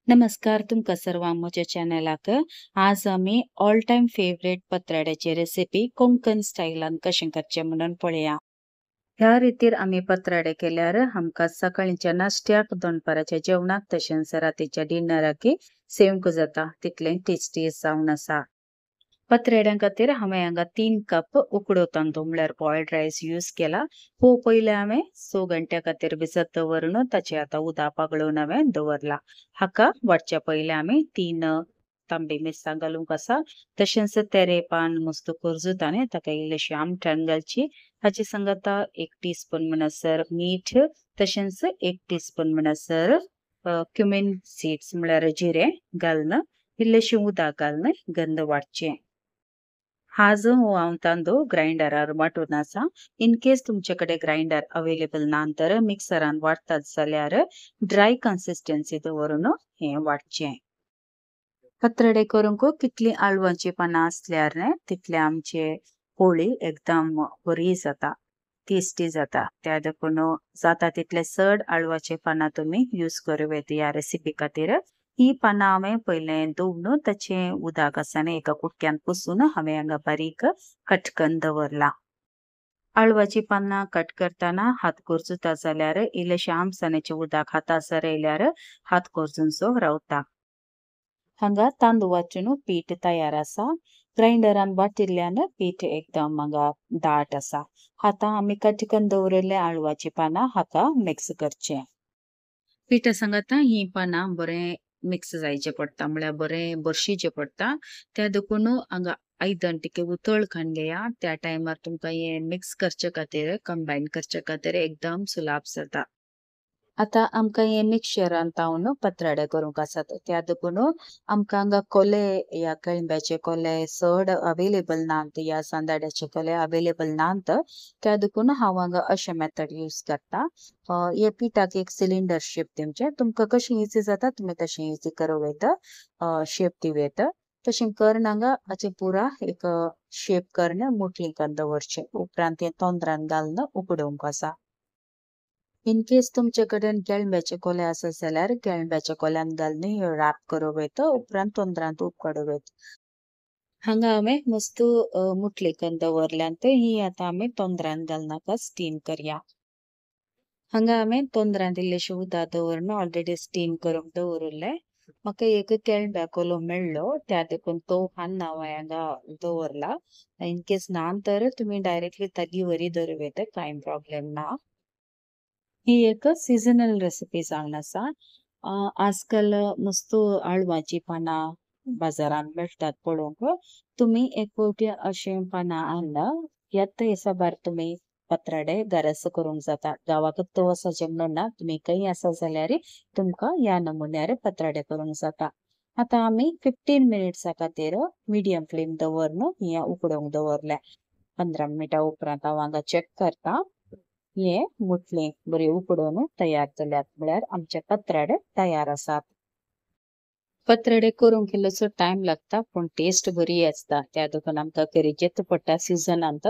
नमस्कार तुमका सर्वांक म्हज्या चॅनलाक आज आमी ऑल टाइम फेवरेट पत्राड्याची रेसिपी कोंकण स्टायलान कशें करचें म्हणून पळया। ह्या रितीर आमी पत्राडे केल्यार आमकां सकाळींच्या नाश्त्याक दनपाराच्या जेवणाक तशेंच रातीच्या डिनराक सेवंक जाता तितलें टेस्टी जावन आसा। पत्राड्यां खातीर हांवें हांगा 3 कप उकडो तांदूळ म्हळ्यार बॉयल्ड रायस यूज केला। हो पयले हांवें 6 घंट्या खातीर भिजत दवरून ताचे आतां उदक पागळून हांवें दवरला। हाका वाडच्या पयले आमी 3 तांबडी मिरसांग घालूंक आसा। तशेंच तेरेपान मस्त करजूत आनी ताका इल्लीशी आमटाण घालची। हाचे संगत 1 टीस्पून म्हणसर मीठ तशेंच 1 टीस्पून म्हणसर क्युमीन सीड्स म्हळ्यार जिरें घालून इल्लेशें उदक घालून गंध वाडचें। हा जो हांव तांदूळ ग्राइंडरार वांटून आसा। इन केस तुमचे कडेन ग्राइंडर अवेलेबल ना तर मिक्सरान वाटतात जाल्यार ड्राय कन्सिस्टन्सी दवरून हे वाटचें। पत्राडे करूंक कितली आळवाची पानां आसल्यार तितले आमचे पोळी एकदम बरी जाता, टेस्टी जाता। त्या देखून जाता तितले चड आळवाचे पानां तुमी यूज करूं येता ह्या रेसिपी खातीर। ही पानां हांवें पयलें धुवन ताचें उदक आसा न्ही एका कुडक्यान पुसून हांवें हांगा बारीक कट करून दवरला। आळवाची पानां कट करतना हात करचुता जाल्यार इल्लेशें आमसाण्याचें उदक हातासर येयल्यार हात करचुनचो रावता। हांगा तांदूळाचें पीठ तयार आसा। ग्राइंडरान वाटिल्ल्यान पीठ एकदम हांगा दाट आसा। आतां आमी कट करून दवरिल्ले आळवाची पानां हाका मिक्स करचें। पिठा संगत ही पानां बरें मिक्स जायचे पडटा म्हळ्यार बरें बरशीचे पडटा। त्या देखून हांगा आयदन टिके उतळ काडून घेया। त्या टायमार तुमकां हे मिक्स करचे खातीर कंबायन करचे खातीर एकदम सुलाभ जाता। आता आमकां हे मिक्सचरान तावन पत्राडे करूंक आसात। त्या देखून आमकां हांगा कोले या कळंब्याचे कोले चड अवेलेबल नात या सांदाड्याचे कोले अवेलेबल नात। त्या देखून हांव हांगा अशें मेथड यूज करता। हे पिठाक एक सिलिंडर शेप दिवचें। तुमकां कशें इजी जाता तुमी तशें इजी करूं येता, शेप दिवं येता। तशें करून हांगा हाचे पुरा एक शेप करून मुठली करून दवरचें। उपरांत हे तोंदरान घालून उकडोवंक आसा। इन केस तुमचे कडेन केळंब्याचे कोले आसत जाल्यार केळंब्याच्या कोल्यान घालून हे रॅप करूं येता उपरांत तोंदरांत उकडूं येता। हांगा हांवें मस्त मुठली करून दवरल्यात ही आतां आमी तोंदरान घालून नाका स्टीम करया। हांगा हांवें तोंदरांत इल्लेशें उदक दवरून ऑलरेडी स्टीम करूंक दवरलें। म्हाका एक केळंब्या कोलो मेळ्ळो त्या देखून तो हांवें हांगा दवरला। इन केस ना तर तुमी डायरेक्टली ताल्लीवरी धरूं येता कांय प्रॉब्लेम ना। ही एक सीजनल रेसिपी जावन आसा। आजकाल मस्त आळवाची पानां बाजारान मेळटात पळोवंक। तुमी एक फावटी अशें पानां हाडला ह्याच हिसाबार तुमी पत्राडे घरास करूंक जाता। गांवाकच तो वचचें म्हणून ना तुमी खंय आसा जाल्यार तुमकां ह्या नमुन्यार पत्राडे करूंक जाता। आतां आमी 15 मिनिट्सा खातीर मिडियम फ्लेम दवरून हे उकडोवंक दवरल्या। 15 मिनिटां उपरांत हांव हांगा चेक करता। हे मुठले बरे उकडून तयार जाल्यात म्हळ्यार आमचे पत्राडे तयार आसात। पत्राडे करूंक इल्लोसो टायम लागता पण टेस्ट बरी आसता। त्या देखून आमकां गरजेचो पडटा सिजनांत।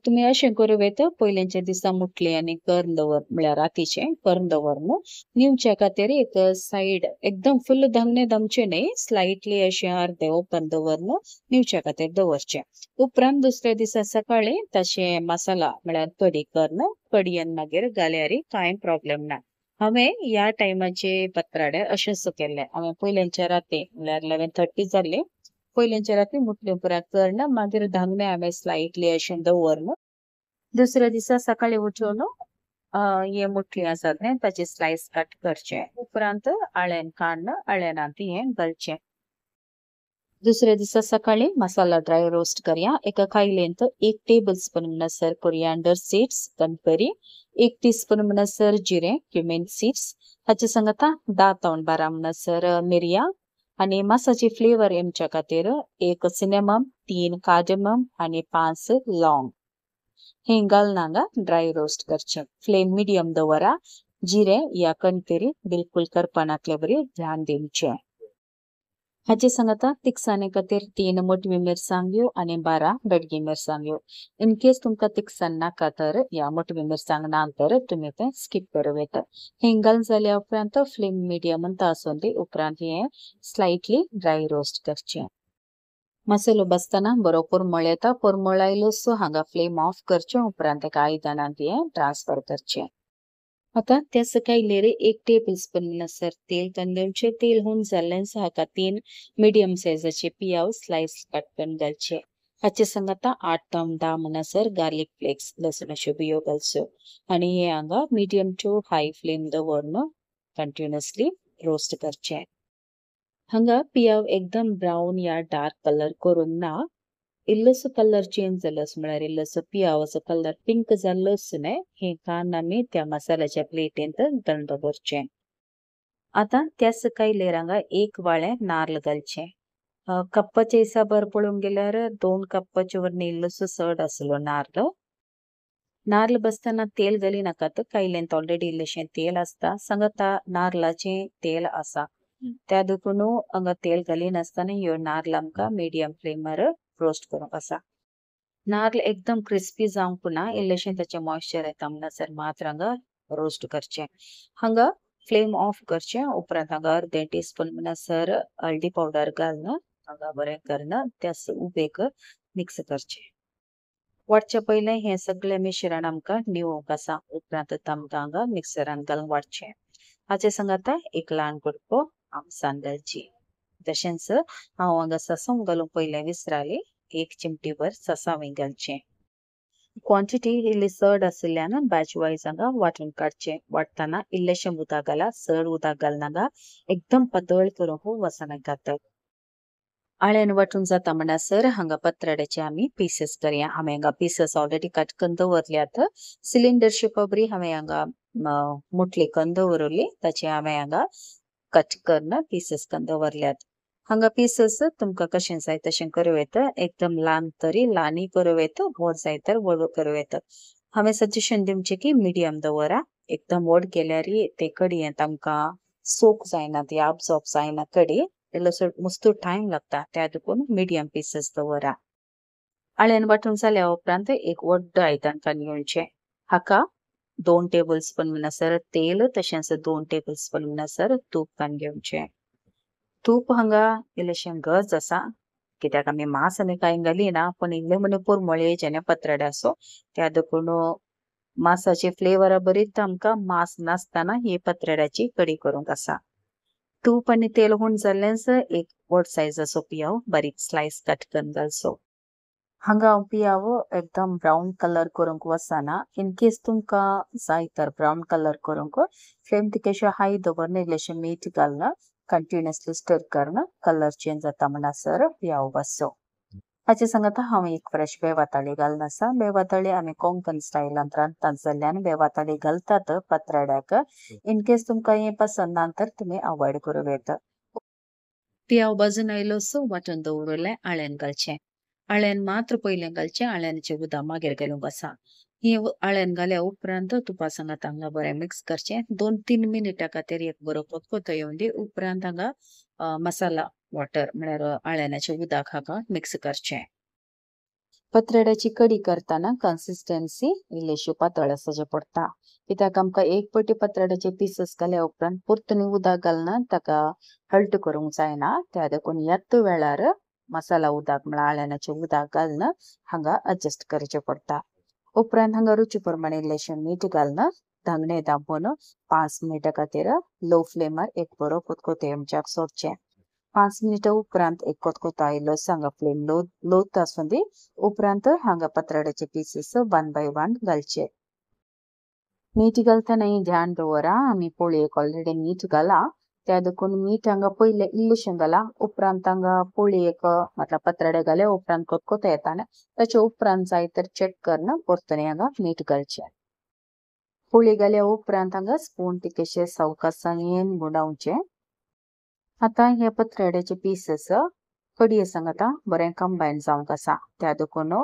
तुमी अशें करूं येता पयलींच्या दिसा मुठली आनी करून दवर म्हळ्यार रातीचें करून दवरून न्हिवच्या खातीर एक सायड एकदम फुल्ल धामणे धामचे न्ही स्लायटली अशें अर्दे ओपन दवरून न्हिवच्या खातीर दवरचें। उपरांत दुसऱ्या दिसा सकाळीं तशें मसाला म्हळ्यार कडी करून कडयेन मागीर घाल्यार कांय प्रॉब्लेम ना। हांवें ह्या टायमाचे पत्राडे अशेंच केले। हांवें पयलींच्या राती म्हळ्यार 11:30 जाल्ली पयलींच्या राती मुठल्यो पुरा करून मागीर धांगणे हांवें स्लायटली अशें दवरून दुसऱ्या दिसा सकाळीं उठून हे मुठली आसात न्ही ताचे स्लायस कट करचे। उपरांत आळ्यान काडून आळ्यानांत हें घालचें। दुसऱ्या दिसा सकाळीं मसाला ड्राय रोस्ट करया। एका कायलेंत 1 टेबल स्पून म्हणसर कोरिएंडर सीड्स करी, 1 टीस्पून म्हणसर जिरें क्युमीन सीड्स हाचे संगत 10 तावन 12 म्हणसर मिरयां आनी मासाची फ्लेवर येवच्या खातीर 1 सिनेमम, 3 कार्डमम आनी 5 लॉंग हे घालून हांगा ड्राय रोस्ट करचें। फ्लेम मिडियम दवरा। जिरें या कणकेरी बिलकुल करपणातले बरी ध्यान दिवचें। हाचे सांगता तिखसाणे खातीर 3 मोठवी मिरसांग्यो आणि 12 बेडगी मिरसांग्यो. इन केस तुमका तिखसाण नाका तर या मोठवी मिरसांग ना तर तुम्ही ते स्किप करू येता. हिंग घालून जाल्या उपरांत फ्लेम मिडियम आसून दी उपरांत हे स्लाइटली ड्राय रोस्ट करचे. मसालो बसताना बरो पुरमळ पुरमळायलोसो हांगा फ्लेम ऑफ करचे उपरांत एका आयदनांत हे ट्रान्सफर करचे. आता त्या सकाळी 1 टेबल स्पून सर तेल तांदळाचे तेल होऊन जाल्ल्यान हाका 3 मीडियम सायजाचे पियाव स्लाइस कट करून घालचे. हाचे संग आता 8 ते 10 म्हणसर गार्लिक फ्लेक्स लसणाच्यो बियो घालच्यो आणि हे हांगा मीडियम टू हाय फ्लेम दवरून कंटिन्युअसली रोस्ट करचे. हांगा पियाव एकदम ब्राऊन या डार्क कलर करून ना इल्लोसो कलर चेंज जालोस म्हळ्यार इल्लोसो पियावाचो कलर पिंक जाल्लोच न्हय हे कान आमी त्या मसाल्याच्या प्लेटींत घालून दवरचे. आता त्या सकयलेर हांगा 1 वाळे नारळ घालचे. कप्पाच्या हिसाबार पळोवंक गेल्यार 2 कप्पाच्या वरने इल्लोसो चड आसलो नारळ. नारळ बसताना तेल घाली नाकात कायलेंत ऑलरेडी इल्लेशें तेल आसता सांगता नारळाचें तेल आसा. त्या देखून हांगा तेल घाली नासतना ह्यो नारळ आमकां मिडियम फ्लेमार रोस्ट करूंक आसा. नारळ एकदम क्रिस्पी जावंक ना इल्लेशें ताचें मॉइश्चर येता म्हणसर मात्र हांगा रोस्ट करचें. हांगा फ्लेम ऑफ करचें उपरांत हांगा अर्दें टीस्पून म्हणसर हळदी पावडर घालून हांगा बरें करून त्या उबेक मिक्स करचें. वाटच्या पयलें हें सगळें मिश्रण आमकां निवोवंक आसा उपरांत आमकां हांगा मिक्सरान घालून वाटचें. हाचे संग आतां एक ल्हान कुडको आमसाण घालची. तशेंच हांव हांगा ससाव घालूंक पयलें विसराली 1 चिमटीभर ससावें घालचें. क्वॉन्टिटी इल्ली चड आशिल्ल्यान बॅच वायज हांगा वांटून काडचें. वाटतना इल्लेशें उदक घाला चड उदक घालनाका एकदम पातळ करूंक वचनाकात. आळ्यान वांटून जाता म्हणसर हांगा पत्राड्याचे आमी पीसेस करया. हांवें हांगा पीसेस ऑलरेडी कट करून दवरल्यात. सिलिंडरची कोबरी हांवें हांगा मुटली करून दवरली ताचे हांवें हांगा कट करून पीसेस करून दवरल्यात. हांगा पीसेस तुमकां कशें जाय तशें करूं येता. एकदम ल्हान तरी ल्हानय करूं येता व्हड जाय तर व्हड करूं येता. हांवें सजेशन दिवचें की मिडियम दवरा. एकदम व्हड केल्यारय ते कडयेंत आमकां सोक जायना ती एब्सॉर्ब जायना कडी इल्लोसो मस्तूर टायम लागता त्या देखून मिडियम पीसेस दवरा. आळ्यान वांटून जाल्या उपरांत एक व्हड आयदन काडून घेवचें. हाका 2 टेबल स्पून म्हणसर तेल तशेंच 2 टेबल स्पून म्हणसर तूप काडून घेवचें. तूप हांगा इल्लेशें गज आसा कित्याक आमी मांस आनी कांय घालिना पण इल्ले म्हणे पुरमळे जेणे पत्राड्याचो त्या देखून मांसाची फ्लेवर बरीच आमकां मांस नासतना ही पत्राड्याची कडी करूंक आसा. तूप आनी तेल होऊन जाल्ल्याच एक व्हड सायजाचो पियाव बारीक स्लाइस कट करून घालचो. हांगा पियाव एकदम ब्राऊन कलर करूंक वचना. इन केस तुमकां जाय तर ब्राऊन कलर करूंक फ्लेम तिकेशें हाय दवरून इल्लेशें मीठ घालून कंटिन्युअसली स्टर करून कलर चेंज जाता म्हणसर पियाव बसचो. हाचे सांगत हांव एक फ्रेश बेवाताळी घालून आसा. बेवाताळी आमी कोंकण स्टायलांत रांदतात जाल्ल्यान बेवाताळी घालतात पत्राड्याक. इन केस तुमकां हें पसंद ना तर तुमी अवॉइड करूं येता. पियाव भाजून आयलोसो वांटून दवरलें आळ्यान घालचें. आळ्यान मात्र पयलें घालचें आळ्याचें उदक मागीर घालूंक आसा. हें आळ्यान घाल्या उपरांत तुपा सांगात हांगा बरें मिक्स करचें. 2-3 मिनिटां खातीर एक बरो कोतकोतो येवन दी उपरांत हांगा मसाला वॉटर म्हळ्यार आळ्यानाचें उदक हाका मिक्स करचें. पत्राड्याची कडी करतना कन्सिस्टन्सी इल्लीशी पातळ आसची पडटा कित्याक आमकां एक पटी पत्राड्याचे पीसेस घाल्या उपरांत परतून उदक घालून ताका हल्ट करूंक जायना. त्या देखून येत वेळार मसाला उदक म्हळ्यार आळ्यानाचें उदक घालून हांगा एडजस्ट करचें पडटा. उपरांत हांगा रुची प्रमाणे इल्लेशें मीठ घालून धांगणें दाबून 5 मिनिटां खातीर लो फ्लेमार एक बरो कोतकोतो येवच्याक सोडचें. 5 मिनिटां उपरांत एक कोतकोतो आयलो हांगा फ्लेम लोत आसून दी उपरांत हांगा पत्राड्याचे पीसेस 1 बाय 1 घालचे. मीठ घालतना ध्यान दवरा आमी पोळयेक ऑलरेडी मीठ घाला त्या देखून मीठ हांगा पयलें इल्लेशें घाला उपरांत हांगा पोळयेक मतलब पत्राडे घाले उपरांत कोतकोतो येता ताचे उपरांत जाय तर चेक करून परतून हांगा मीठ घालचें. पोळी घाल्या उपरांत हांगा स्पून तिकेशें सावकासायेन गुंडावचें. आतां हे पत्राड्याचे पीसेस कडी सांगता बरें कंबायन जावंक आसा त्या देखून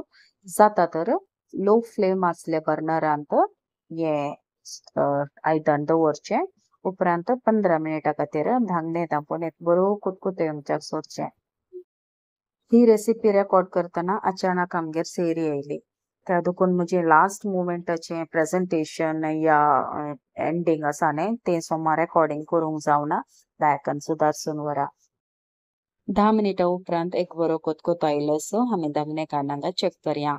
जाता तर लो फ्लेम आसले बर्नरांत हे आयदन दवरचें उपरांत 15 मिनिटां खातीर धांगणें धांपून एक बरो कुतकुतो येवंक सोडचें. ही रेसिपी रेकॉर्ड करतना अचानक आमगेर सेरी आयली. त्या देखून म्हजें लास्ट मुमेंटाचें प्रेझेंटेशन या एंडींग आसा न्ही तें सोमार रेकॉर्डिंग करूंक जावना. दयाकन सुदारसून व्हरा. 10 मिनिटां उपरांत एक बरो कोतकोतो आयलो सो आमी धांगणे घालून हांगा चेक करया.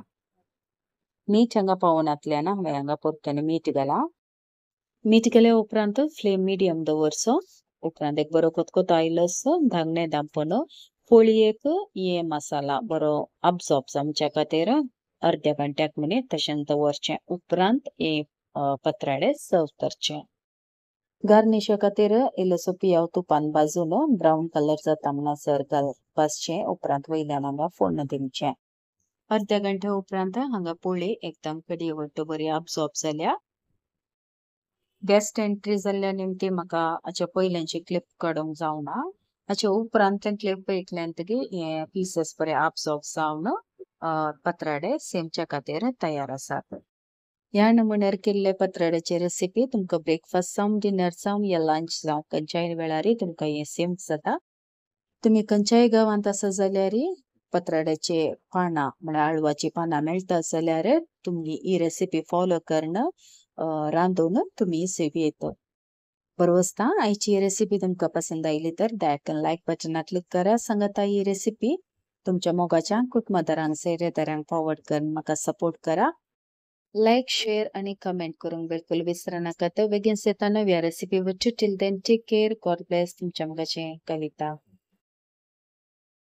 मीठ हांगा पावनातल्यान हांवें हांगा परतून मीठ घाला. मीठ केल्या उपरांत फ्लेम मिडियम दवरचो. उपरांत एक बरो कोतकोतो आयलो सो धांगणे धांपून पोळयेक हे मसाला बरो अब्सॉर्ब जावच्या खातीर अर्द्या घंट्याक मिनीट तशेंच दवरचें. उपरांत हे पत्राडे सर्व करचे. गार्निशा खातीर इल्लोसो पियाव तुपान भाजून ब्रावन कलर जाता म्हणसर भाजचें. उपरांत वयल्यान हांगा फोडणो दिवचें. अर्ध्या घंट्या उपरांत हांगा पोळी एकदम कडीवट बरी अब्सॉर्ब जाल्या. गेस्ट एंट्री जाल्ल्या निमती म्हाका हाचे पयल्यांची क्लिप काडूंक जावना. हाचे उपरांत क्लिप पळयतल्यान हे पीसेस बरे अब्सॉर्ब जावन पत्राडे सेमच्या खातीर तयार आसात. ह्या नमुन्यार केल्ले पत्राड्याची रेसिपी तुमकां ब्रेकफास्ट जावं डिनर जावं या लंच जावं खंयच्याय वेळार तुमकां हे सेम जाता. तुम्ही खंयच्याय गांवांत आसा जाल्यार पत्राड्याचे पानां म्हळ्यार आळवाची पानां मेळटा जाल्यार तुम्ही ही रेसिपी फॉलो करून रांदून तुम्ही सेवियेत. बरो आसता. आयची रेसिपी तुमकां पसंद आयली तर दयाकन लायक बटनार क्लिक करा. सांगाता ही रेसिपी तुमच्या मोगाच्या कुटुंबदारांक सेरेदारांक फॉरवर्ड करून म्हाका सपोर्ट करा. लाईक, शेअर आणि कमेंट करून बिलकुल विसरू नका. तर बेगीन येता नव्या रेसिपीवर. Till then take care. God bless. तुमच्या मोगाचें कविता.